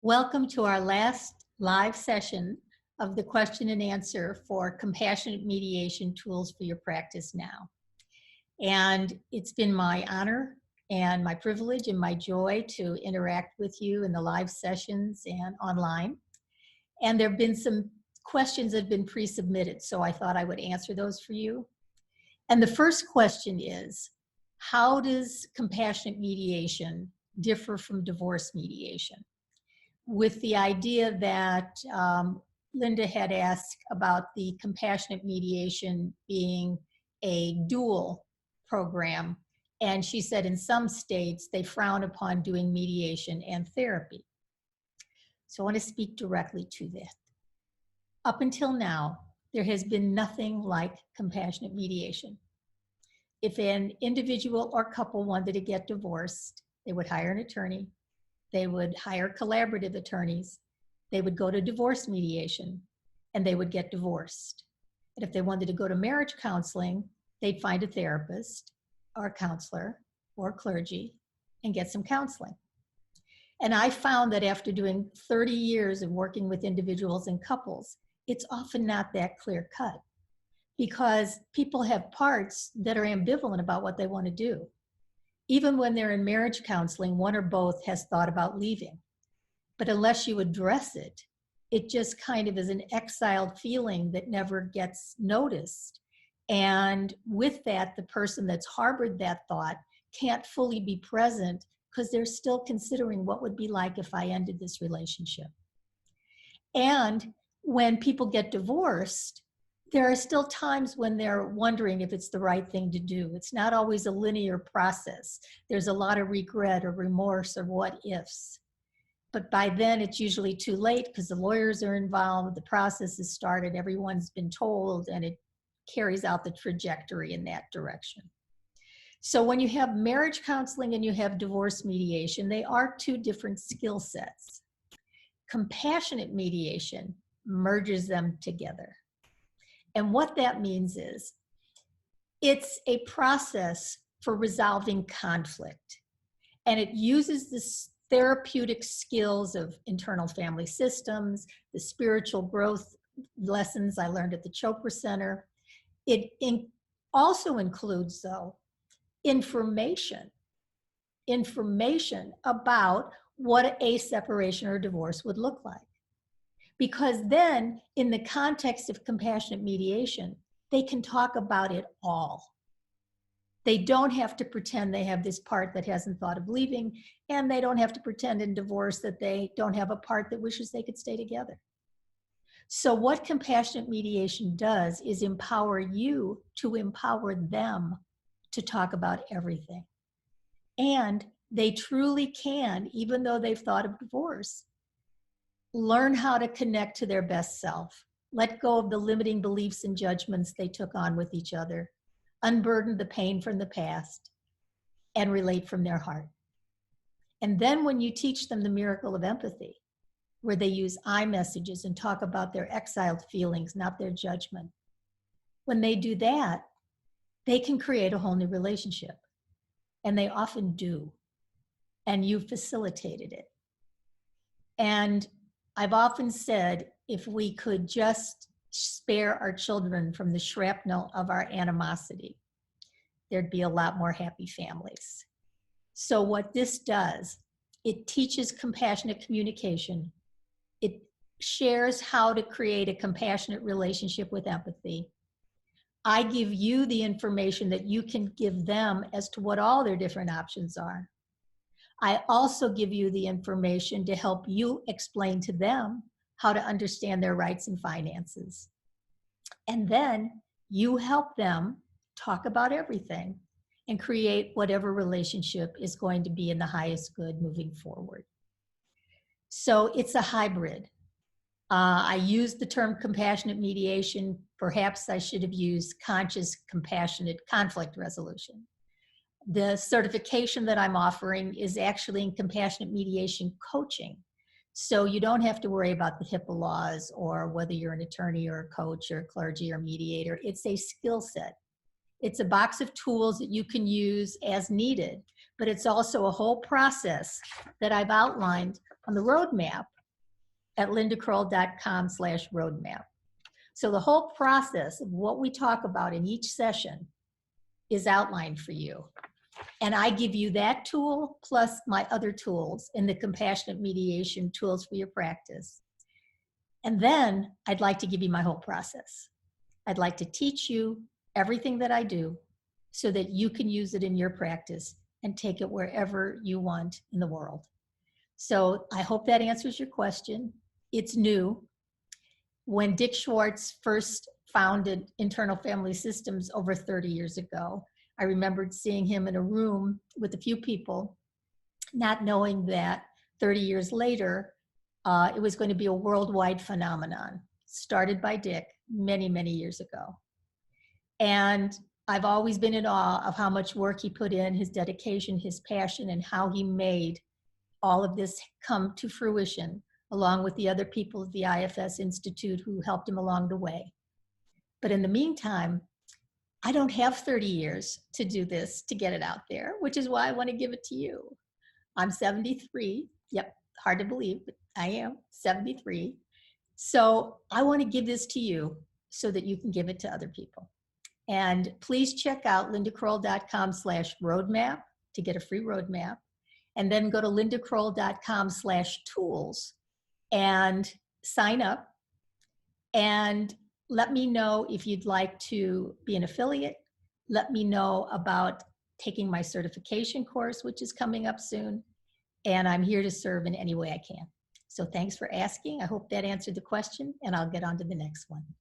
Welcome to our last live session of the question and answer for compassionate mediation tools for your practice now. And it's been my honor and my privilege and my joy to interact with you in the live sessions and online. And there have been some questions that have been pre-submitted, so I thought I would answer those for you. And the first question is, how does compassionate mediation differ from divorce mediation? With the idea that Linda had asked about the compassionate mediation being a dual program. And she said in some states, they frown upon doing mediation and therapy. So I want to speak directly to that. Up until now, there has been nothing like compassionate mediation. If an individual or couple wanted to get divorced, they would hire an attorney. They would hire collaborative attorneys. They would go to divorce mediation and they would get divorced. And if they wanted to go to marriage counseling, they'd find a therapist or a counselor or clergy and get some counseling. And I found that after doing 30 years of working with individuals and couples, it's often not that clear cut because people have parts that are ambivalent about what they want to do. Even when they're in marriage counseling, one or both has thought about leaving. But unless you address it, it just kind of is an exiled feeling that never gets noticed. And with that, the person that's harbored that thought can't fully be present because they're still considering what would be like if I ended this relationship. And when people get divorced, there are still times when they're wondering if it's the right thing to do. It's not always a linear process. There's a lot of regret or remorse or what ifs. But by then it's usually too late because the lawyers are involved, the process has started, everyone's been told, and it carries out the trajectory in that direction. So when you have marriage counseling and you have divorce mediation, they are two different skill sets. Compassionate mediation merges them together. And what that means is it's a process for resolving conflict. And it uses the therapeutic skills of internal family systems, the spiritual growth lessons I learned at the Chopra Center. It also includes, though, information about what a separation or divorce would look like. Because then, in the context of compassionate mediation, they can talk about it all. They don't have to pretend they have this part that hasn't thought of leaving, and they don't have to pretend in divorce that they don't have a part that wishes they could stay together. So what compassionate mediation does is empower you to empower them to talk about everything. And they truly can, even though they've thought of divorce, learn how to connect to their best self, let go of the limiting beliefs and judgments they took on with each other, unburden the pain from the past, and relate from their heart. And then when you teach them the miracle of empathy, where they use I messages and talk about their exiled feelings, not their judgment, when they do that, they can create a whole new relationship. And they often do. And you facilitated it. And I've often said, if we could just spare our children from the shrapnel of our animosity, there'd be a lot more happy families. So what this does, it teaches compassionate communication. It shares how to create a compassionate relationship with empathy. I give you the information that you can give them as to what all their different options are. I also give you the information to help you explain to them how to understand their rights and finances. And then you help them talk about everything and create whatever relationship is going to be in the highest good moving forward. So it's a hybrid. I used the term compassionate mediation. Perhaps I should have used conscious, compassionate conflict resolution. The certification that I'm offering is actually in compassionate mediation coaching. So you don't have to worry about the HIPAA laws or whether you're an attorney or a coach or a clergy or mediator. It's a skill set. It's a box of tools that you can use as needed, but it's also a whole process that I've outlined on the roadmap at lindakroll.com/roadmap. So the whole process of what we talk about in each session is outlined for you. And I give you that tool plus my other tools in the compassionate mediation tools for your practice. And then I'd like to give you my whole process. I'd like to teach you everything that I do so that you can use it in your practice and take it wherever you want in the world. So I hope that answers your question. It's new. When Dick Schwartz first founded Internal Family Systems over 30 years ago, I remembered seeing him in a room with a few people, not knowing that 30 years later, it was going to be a worldwide phenomenon, started by Dick many, many years ago. And I've always been in awe of how much work he put in, his dedication, his passion, and how he made all of this come to fruition, along with the other people at the IFS Institute who helped him along the way. But in the meantime, I don't have 30 years to do this, to get it out there, which is why I want to give it to you. I'm 73. Yep, hard to believe, but I am 73. So I want to give this to you so that you can give it to other people. And please check out lindakroll.com/roadmap to get a free roadmap. And then go to lindakroll.com/tools and sign up. And let me know if you'd like to be an affiliate. Let me know about taking my certification course, which is coming up soon. And I'm here to serve in any way I can. So thanks for asking. I hope that answered the question, and I'll get on to the next one.